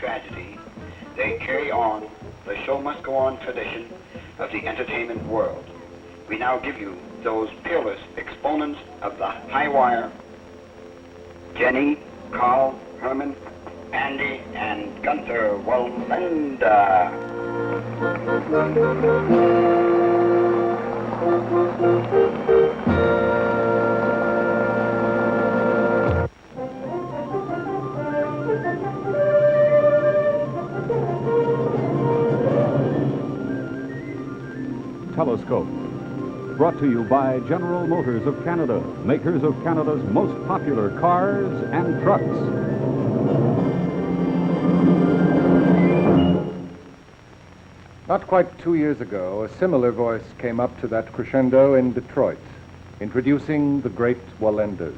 tragedy, they carry on the show must go on tradition of the entertainment world. We now give you those peerless exponents of the high wire, Jenny, Karl, Herman, Andy, and Gunther Wallenda. Telescope. Brought to you by General Motors of Canada, makers of Canada's most popular cars and trucks. Not quite 2 years ago, a similar voice came up to that crescendo in Detroit, introducing the great Wallendas.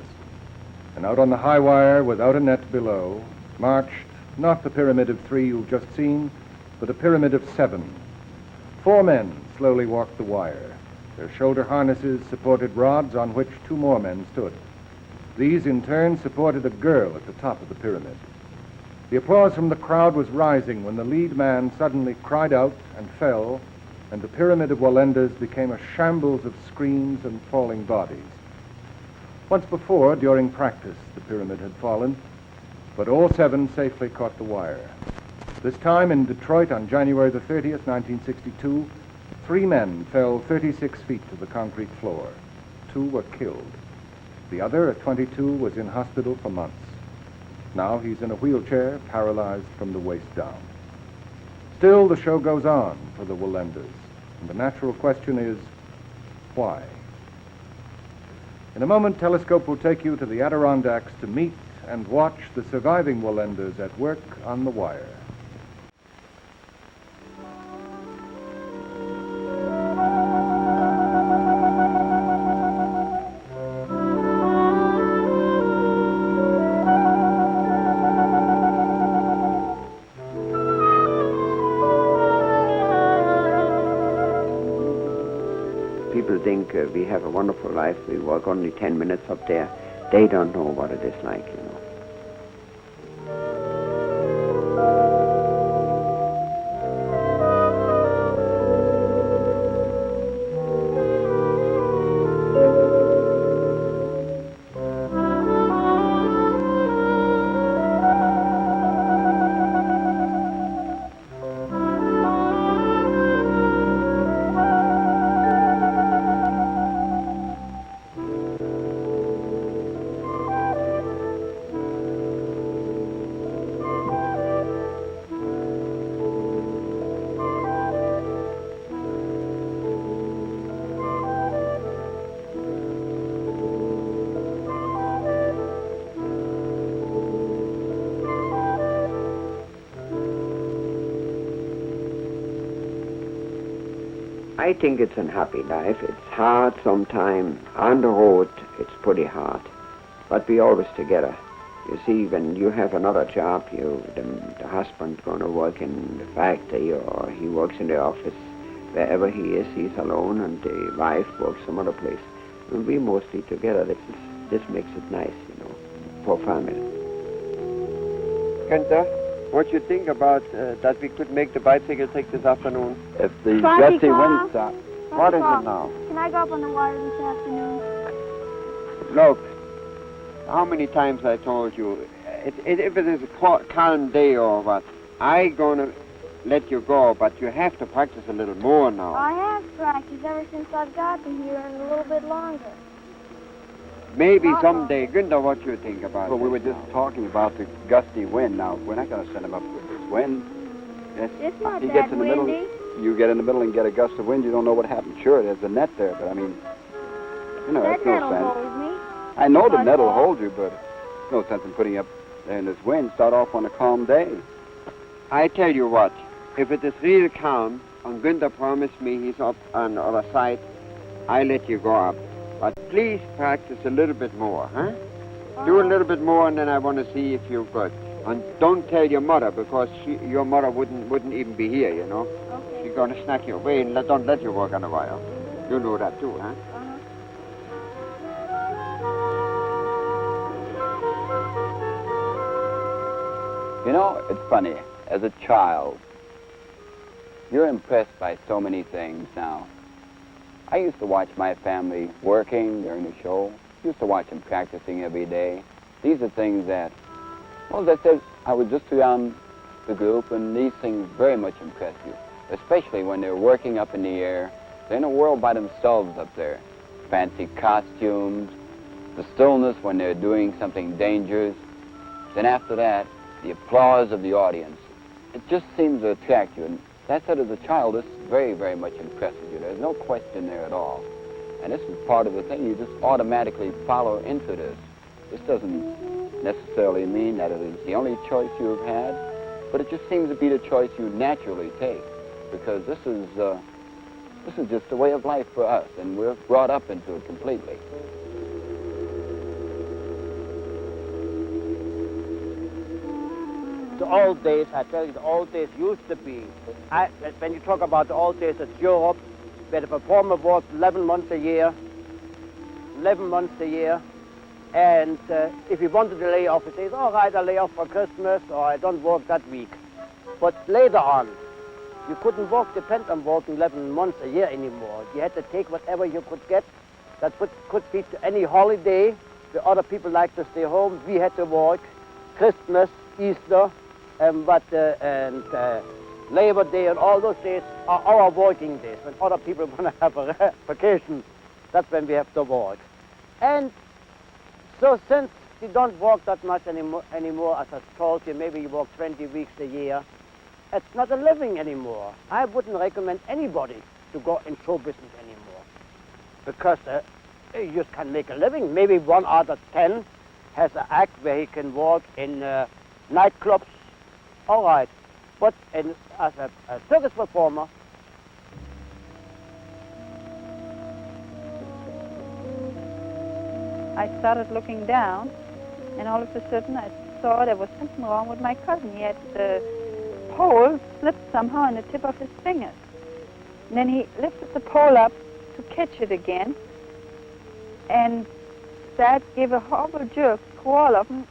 And out on the high wire, without a net below, marched not the pyramid of 3 you've just seen, but a pyramid of 7. 4 men slowly walked the wire. Their shoulder harnesses supported rods on which 2 more men stood. These, in turn, supported a girl at the top of the pyramid. The applause from the crowd was rising when the lead man suddenly cried out and fell, and the pyramid of Wallendas became a shambles of screams and falling bodies. Once before, during practice, the pyramid had fallen, but all 7 safely caught the wire. This time in Detroit on January the 30th, 1962, 3 men fell 36 feet to the concrete floor. 2 were killed. The other, at 22, was in hospital for months. Now he's in a wheelchair, paralyzed from the waist down. Still, the show goes on for the Wallendas, and the natural question is, why? In a moment, Telescope will take you to the Adirondacks to meet and watch the surviving Wallendas at work on the wire. People think we have a wonderful life. We work only 10 minutes up there. They don't know what it is like, you know. I think it's a happy life. It's hard sometimes. On the road, it's pretty hard. But we always together. You see, when you have another job, the husband going to work in the factory or he works in the office. Wherever he is, he's alone, and the wife works some other place. And we mostly together. This makes it nice, you know, for family. Gunther, what you think about that we could make the bicycle take this afternoon? If the gusty wind stops. What is it now? Can I go up on the wire this afternoon? Look, how many times I told you, if it is a calm day or what, I gonna let you go, but you have to practice a little more now. I have practiced ever since I've gotten here and a little bit longer. Maybe someday. Gunther, what do you think about Well, we were this just now? talking about the gusty wind. Now, we're not going to send him up with this wind. Yes, It's not he that gets in the windy. middle. You get in the middle and get a gust of wind, you don't know what happened. Sure, there's a net there, but I mean, you know, That that's no net'll sense. hold me. I know the But, net will hold you, but no sense in putting up in this wind. Start off on a calm day. I tell you what, if it is real calm, and Gunther promised me he's up on the other side, I let you go up. But please practice a little bit more, huh? Do a little bit more, and then I want to see if you're good. And don't tell your mother, because your mother wouldn't even be here, you know. Okay. She's going to snack you away and don't let you work on the wire. You know that too, huh? You know, it's funny. as a child, you're impressed by so many things now. I used to watch my family working during the show. Used to watch them practicing every day. These are things that, well, as I said, I was just around the group, and these things very much impress you, especially when they're working up in the air. They're in a world by themselves up there. Fancy costumes, the stillness when they're doing something dangerous. Then after that, the applause of the audience. It just seems to attract you. And that said, as a child, this very, very much impresses you. There's no question there at all. And this is part of the thing. You just automatically follow into this. This doesn't necessarily mean that it is the only choice you have had, but it just seems to be the choice you naturally take, because this is just a way of life for us, and we're brought up into it completely. The old days, I tell you, the old days used to be. When you talk about the old days, it's Europe, where the performer worked 11 months a year. 11 months a year. And if he wanted to lay off, he says, all right, I'll lay off for Christmas, or I don't work that week. But later on, you couldn't depend on working 11 months a year anymore. You had to take whatever you could get. That could be to any holiday. The other people like to stay home. We had to work. Christmas, Easter, Labor Day, and all those days are our working days. When other people want to have a vacation, that's when we have to work. And so since you don't work that much anymore, as I told you, maybe you work 20 weeks a year, it's not a living anymore. I wouldn't recommend anybody to go in show business anymore, because you just can't make a living. Maybe 1 out of 10 has an act where he can work in nightclubs, all right. But as a circus performer, I started looking down, and all of a sudden I saw there was something wrong with my cousin. He had the pole slipped somehow in the tip of his fingers. And then he lifted the pole up to catch it again, and that gave a horrible jerk through all of them.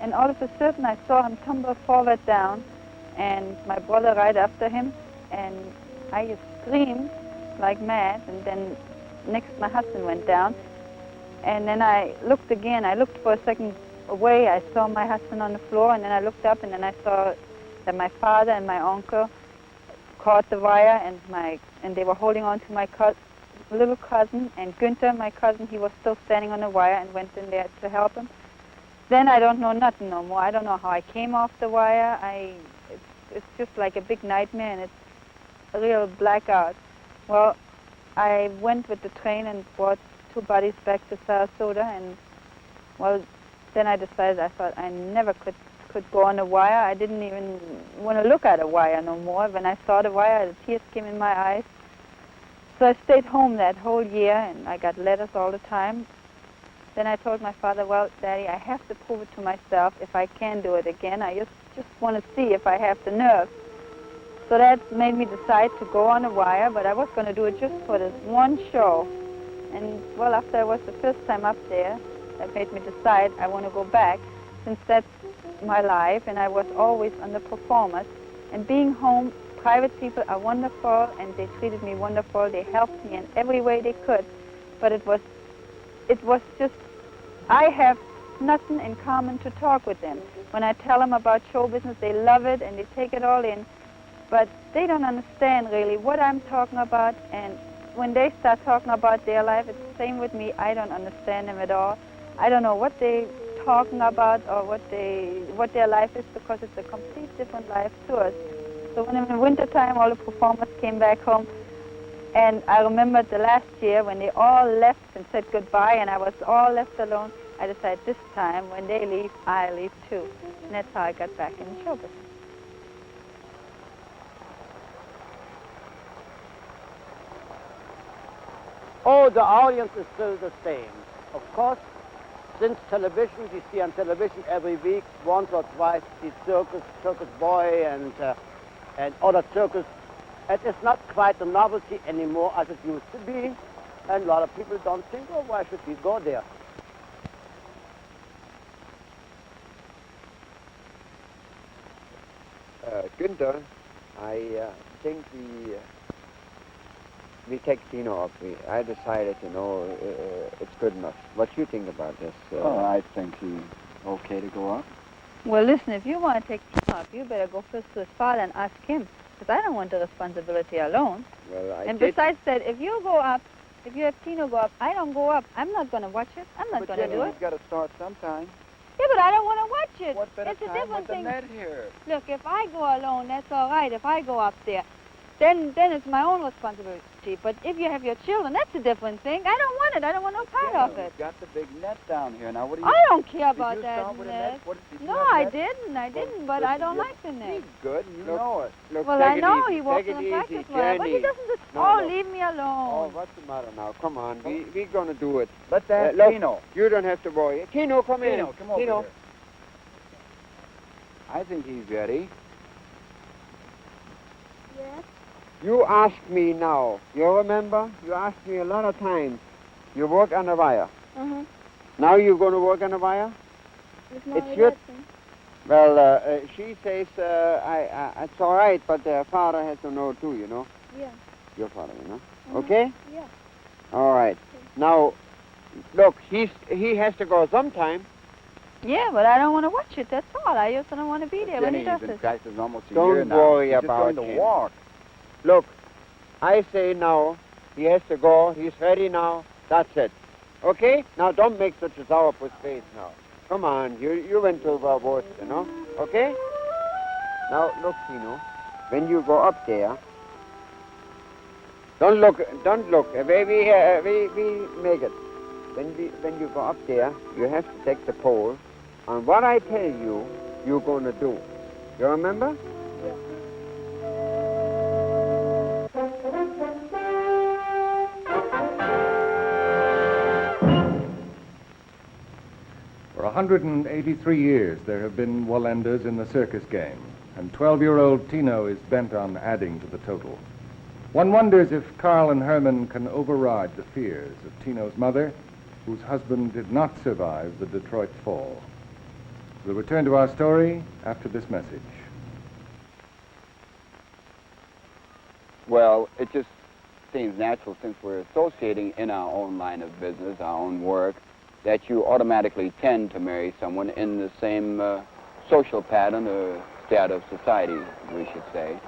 And all of a sudden I saw him tumble forward down, and my brother right after him, and I just screamed like mad. And then next my husband went down. And then I looked again. I looked for a second away. I saw my husband on the floor, and then I looked up, and then I saw that my father and my uncle caught the wire, and they were holding on to my little cousin. And Gunther, my cousin, he was still standing on the wire and went in there to help him. Then I don't know nothing no more. I don't know how I came off the wire. It's just like a big nightmare, and it's a real blackout. Well, I went with the train and brought 2 bodies back to Sarasota, and well, then I decided, I thought I never could go on a wire. I didn't even want to look at a wire no more. When I saw the wire, the tears came in my eyes. So I stayed home that whole year, and I got letters all the time. Then I told my father, well, Daddy, I have to prove it to myself if I can do it again. I just want to see if I have the nerve. So that made me decide to go on a wire, but I was going to do it just for this one show. And, well, after I was the first time up there, that made me decide I want to go back, since that's my life, and I was always on the performers. And being home, private people are wonderful, and they treated me wonderful. They helped me in every way they could. But it was just, I have nothing in common to talk with them. When I tell them about show business, they love it, and they take it all in. But they don't understand, really, what I'm talking about, and when they start talking about their life, it's the same with me. I don't understand them at all. I don't know what they're talking about or what their life is, because it's a complete different life to us. So when in the wintertime, all the performers came back home, and I remember the last year when they all left and said goodbye, and I was all left alone, I decided this time, when they leave, I leave too. And that's how I got back in the show business. oh, the audience is still the same. Of course, since television, you see on television every week, once or twice, the circus boy and other circus. It is not quite a novelty anymore as it used to be. And a lot of people don't think, oh, why should we go there? Gunther, I think we take Tino up. I decided, it's good enough. What you think about this? I think he's okay to go up. Well, listen, if you want to take Tino up, you better go first to his father and ask him, because I don't want the responsibility alone. Well, and besides that, if you go up, if you have Tino go up, I don't go up. I'm not going to watch it. I'm not going to do it. He's got to start sometime. Yeah, but I don't want to watch it. What better it's a time different with the thing. net here? Look, if I go alone, that's all right. If I go up there, then it's my own responsibility. But if you have your children, that's a different thing. I don't want it. I don't want no part of it. We've got the big net down here. Now, what do you... I don't care about Did you that start with a net. net? What, did you No, have a I net? didn't, but I don't like the net. He's good, you know it. Look, Well, take I it know easy. he walks Take in it the easy, practice well, but he Jenny. doesn't just, No. leave me Oh, alone. what's the matter now? Come on, we're going to do it. Let's ask look, Tino. You don't have to worry. Tino, come in. Tino, come over Tino. here. I think he's ready. Yes. You asked me now. You remember? You asked me a lot of times. You work on the wire. Uh-huh. Now you're going to work on the wire? With Mama It's your- Hudson. Well, she says it's all right, but their father has to know too, Yeah. Your father, Uh-huh. Okay? Yeah. All right. Now, look, he has to go sometime. Yeah, but I don't want to watch it. That's all. I just don't want to be there when he Jenny, does he's been it. practicing almost a Don't year now. worry He's just about going to him. walk. Look, I say now, he has to go. He's ready now. That's it. Okay? Now, don't make such a sourpuss face now. Come on, you went to worse, Okay? Now, look, Tino, when you go up there, don't look. We make it. When you go up there, you have to take the pole, and what I tell you, you're going to do. You remember? For 183 years, there have been Wallendas in the circus game, and 12-year-old Tino is bent on adding to the total. One wonders if Karl and Herman can override the fears of Tino's mother, whose husband did not survive the Detroit fall. We'll return to our story after this message. Well, it just seems natural, since we're associating in our own line of business, our own work, that you automatically tend to marry someone in the same social pattern or strata of society, we should say.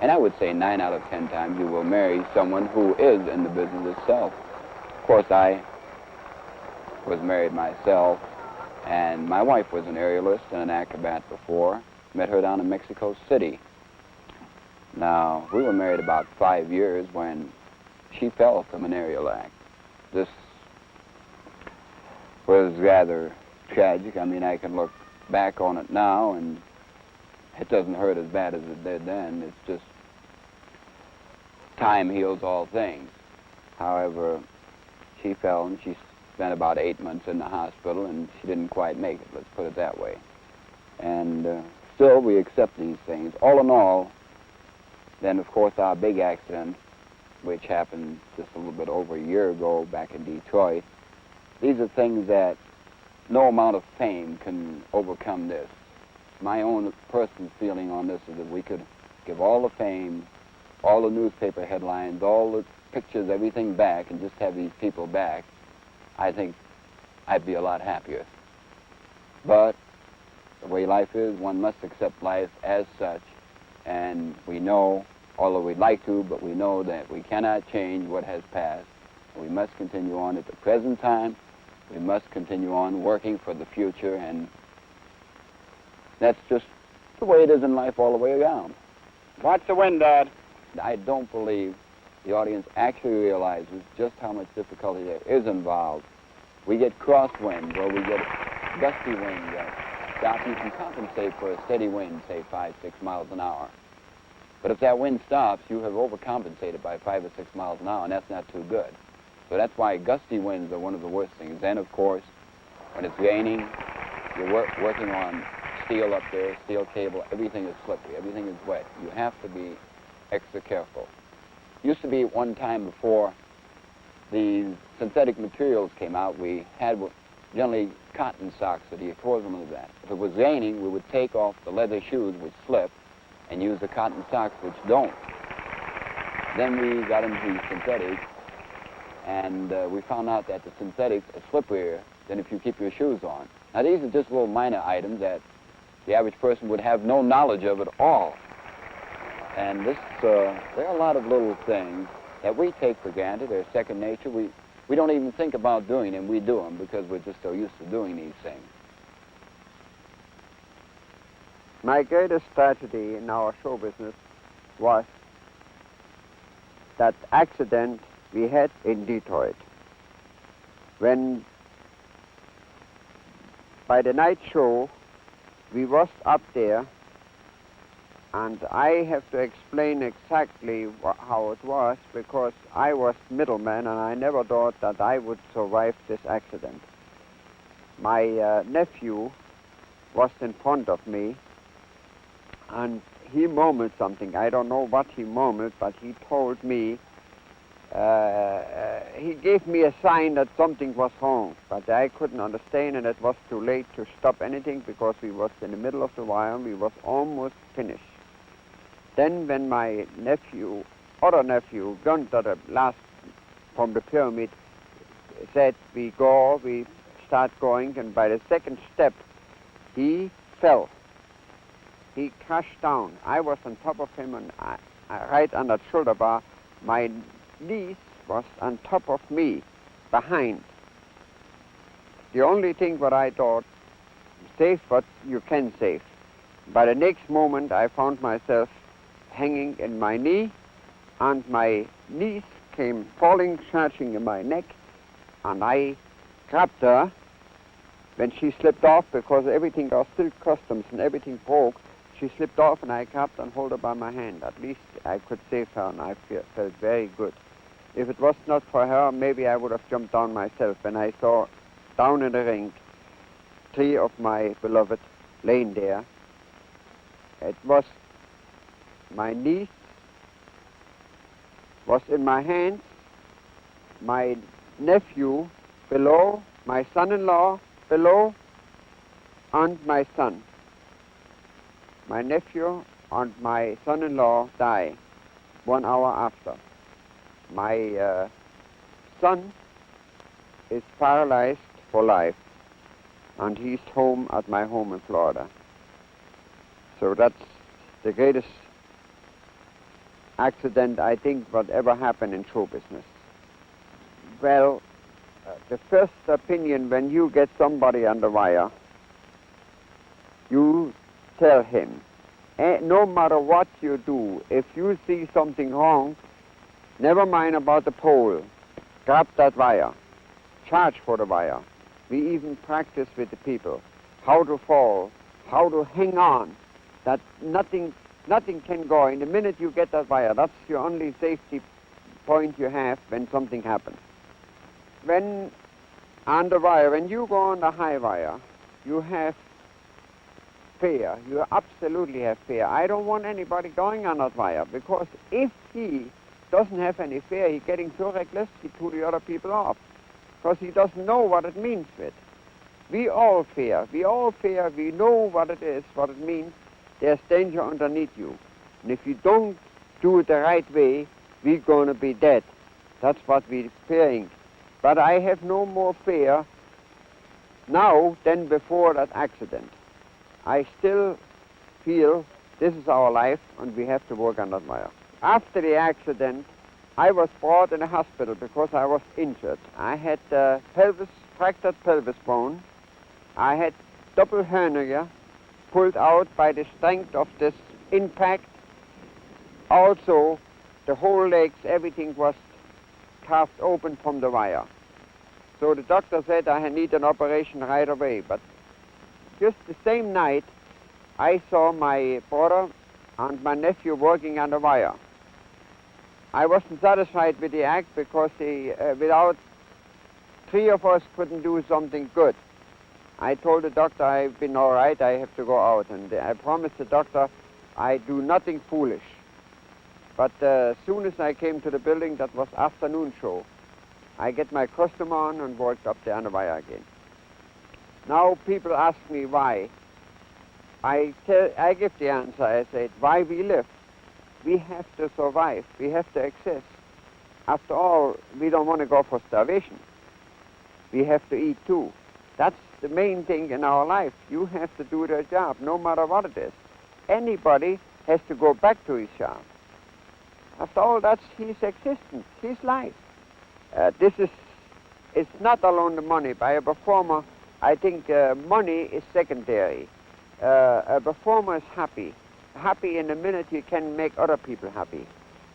And I would say 9 out of 10 times you will marry someone who is in the business itself. Of course, I was married myself, and my wife was an aerialist and an acrobat before. Met her down in Mexico City. Now, we were married about 5 years when she fell from an aerial act. This was rather tragic. I mean, I can look back on it now, and it doesn't hurt as bad as it did then. It's just time heals all things. However, she fell, and she spent about 8 months in the hospital, and she didn't quite make it, let's put it that way. And still, we accept these things. All in all, then, of course, our big accident, which happened just a little bit over a year ago back in Detroit, these are things that no amount of fame can overcome this. My own personal feeling on this is that we could give all the fame, all the newspaper headlines, all the pictures, everything back, and just have these people back. I think I'd be a lot happier. But the way life is, one must accept life as such, and we know, although we'd like to, but we know that we cannot change what has passed. We must continue on at the present time. We must continue on working for the future, and that's just the way it is in life all the way around. Watch the wind, Dad. I don't believe the audience actually realizes just how much difficulty there is involved. We get crosswind, or we get gusty wind. Stop, you can compensate for a steady wind, say 5, 6 miles an hour. But if that wind stops, you have overcompensated by 5 or 6 miles an hour, and that's not too good. So that's why gusty winds are one of the worst things. Then, of course, when it's raining, you're working on steel up there, steel cable, everything is slippery, everything is wet. You have to be extra careful. Used to be one time before these synthetic materials came out, we had generally cotton socks or the equivalent of that. If it was raining, we would take off the leather shoes, which slip, and use the cotton socks which don't. Then we got into the synthetics, and we found out that the synthetics are slipperier than if you keep your shoes on. Now these are just little minor items that the average person would have no knowledge of at all. And this, there are a lot of little things that we take for granted. They're second nature. We don't even think about doing them. We do them because we're just so used to doing these things. My greatest tragedy in our show business was that accident we had in Detroit. When by the night show we was up there, and I have to explain exactly how it was because I was middleman and I never thought that I would survive this accident. My nephew was in front of me and he murmured something. I don't know what he murmured, but he told me, he gave me a sign that something was wrong, but I couldn't understand, and it was too late to stop anything because we was in the middle of the wire and we was almost finished. Then when my nephew, other nephew, Gunther, the last from the pyramid, said we start going, and by the second step, he fell. He crashed down. I was on top of him, and right on that shoulder bar, my niece was on top of me, behind. The only thing what I thought, save what you can save. By the next moment, I found myself hanging in my knee, and my niece came falling, scratching in my neck, and I grabbed her when she slipped off because everything, our silk customs and everything broke. She slipped off, and I grabbed and held her by my hand. At least I could save her, and I felt very good. If it was not for her, maybe I would have jumped down myself when I saw down in the ring 3 of my beloved laying there. It was my niece was in my hands, my nephew below, my son-in-law below, and my son. My nephew and my son-in-law died 1 hour after. My son is paralyzed for life, and he's home at my home in Florida. So that's the greatest accident, I think, what ever happened in show business. Well, the first opinion when you get somebody on the wire, you tell him, no matter what you do, if you see something wrong, never mind about the pole, grab that wire, charge for the wire. We even practice with the people how to fall, how to hang on, that nothing can go. In the minute you get that wire, that's your only safety point you have when something happens. When on the wire, when you go on the high wire, you have fear. You absolutely have fear. I don't want anybody going on that wire, because if he doesn't have any fear, he's getting so reckless, he threw the other people off, because he doesn't know what it means with. We all fear. We all fear. We know what it is, what it means. There's danger underneath you. And if you don't do it the right way, we're going to be dead. That's what we're fearing. But I have no more fear now than before that accident. I still feel this is our life, and we have to work on that wire. After the accident, I was brought in a hospital because I was injured. I had fractured pelvis bone. I had double hernia pulled out by the strength of this impact. Also, the whole legs, everything was carved open from the wire. So the doctor said I need an operation right away. But just the same night, I saw my brother and my nephew working on the wire. I wasn't satisfied with the act because without 3 of us couldn't do something good. I told the doctor I've been all right, I have to go out. And I promised the doctor I do nothing foolish. But as soon as I came to the building, that was afternoon show, I get my costume on and worked up there on the wire again. Now people ask me why. I give the answer. I said, why we live? We have to survive. We have to exist. After all, we don't want to go for starvation. We have to eat too. That's the main thing in our life. You have to do their job, no matter what it is. Anybody has to go back to his job. After all, that's his existence, his life. It's not alone the money. By a performer, I think money is secondary. A performer is happy. Happy in a minute he can make other people happy.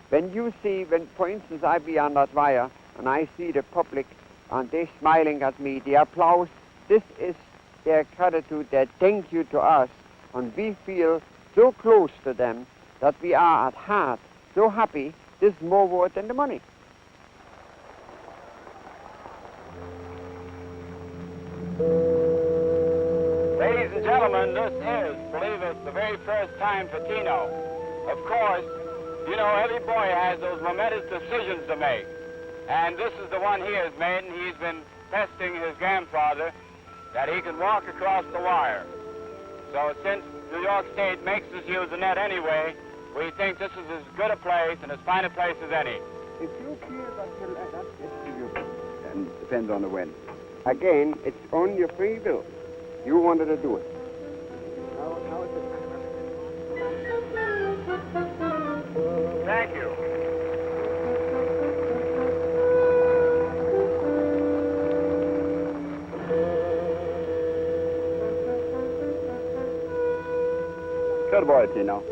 When you see, for instance, I be on that wire and I see the public and they smiling at me, the applause, this is their gratitude, their thank you to us. And we feel so close to them that we are at heart so happy, this is more worth than the money. Ladies and gentlemen, this is, believe it, the very first time for Tino. Of course, you know, every boy has those momentous decisions to make. And this is the one he has made, and he's been testing his grandfather that he can walk across the wire. So since New York State makes us use the net anyway, we think this is as good a place and as fine a place as any. If you clear that hill, that's it to you. And depends on the wind. Again, it's on your free will. You wanted to do it. Thank you. Good boy, Tino.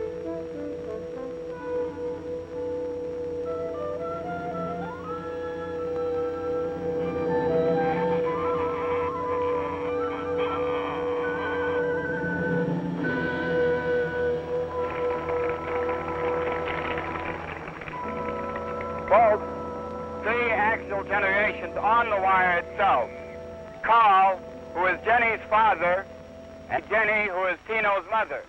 Folks, 3 actual generations on the wire itself. Karl, who is Jenny's father, and Jenny, who is Tino's mother.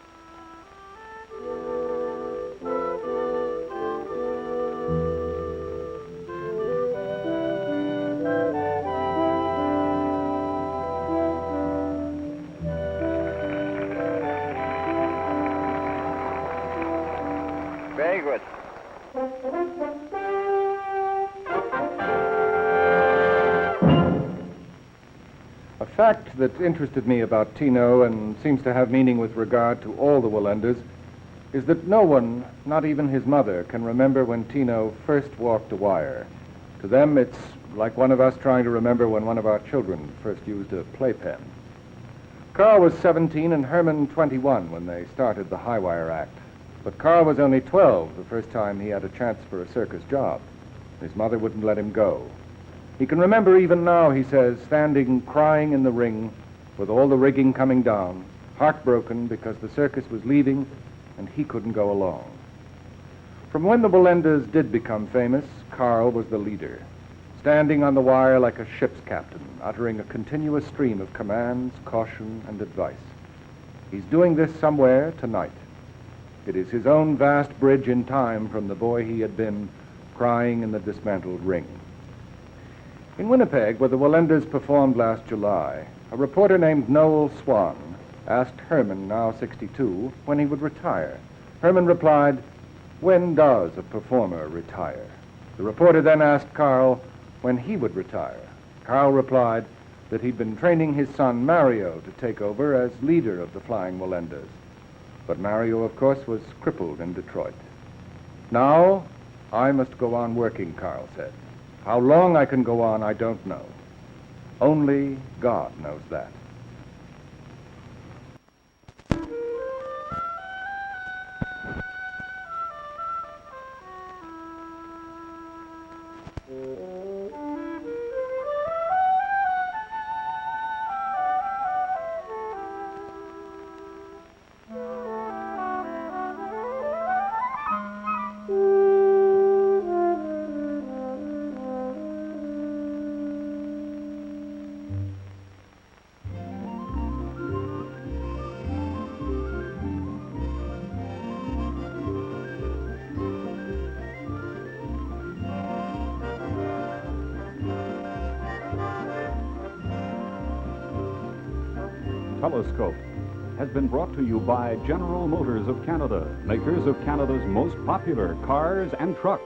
Very good. A fact that interested me about Tino and seems to have meaning with regard to all the Wallendas is that no one, not even his mother, can remember when Tino first walked a wire. To them, it's like one of us trying to remember when one of our children first used a playpen. Karl was 17 and Herman 21 when they started the High Wire Act. But Karl was only 12 the first time he had a chance for a circus job. His mother wouldn't let him go. He can remember even now, he says, standing crying in the ring with all the rigging coming down, heartbroken because the circus was leaving and he couldn't go along. From when the Wallendas did become famous, Karl was the leader, standing on the wire like a ship's captain, uttering a continuous stream of commands, caution, and advice. He's doing this somewhere tonight. It is his own vast bridge in time from the boy he had been, crying in the dismantled ring. In Winnipeg, where the Wallendas performed last July, a reporter named Noel Swan asked Herman, now 62, when he would retire. Herman replied, "When does a performer retire?" The reporter then asked Karl when he would retire. Karl replied that he'd been training his son Mario to take over as leader of the Flying Wallendas. But Mario, of course, was crippled in Detroit. "Now, I must go on working," Karl said. "How long I can go on, I don't know. Only God knows that." Telescope. has been brought to you by General Motors of Canada, makers of Canada's most popular cars and trucks.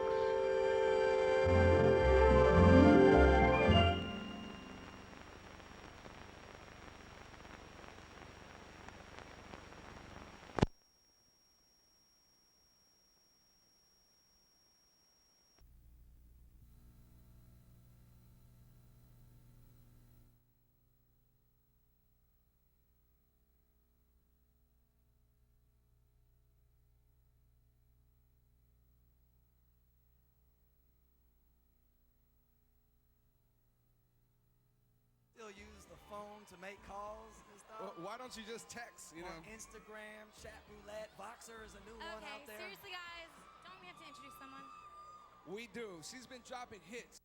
Still use the phone to make calls and stuff? Well, why don't you just text, you know? Instagram, chat roulette, Voxer is a new one out there. Okay, seriously, guys, don't we have to introduce someone? We do. She's been dropping hits.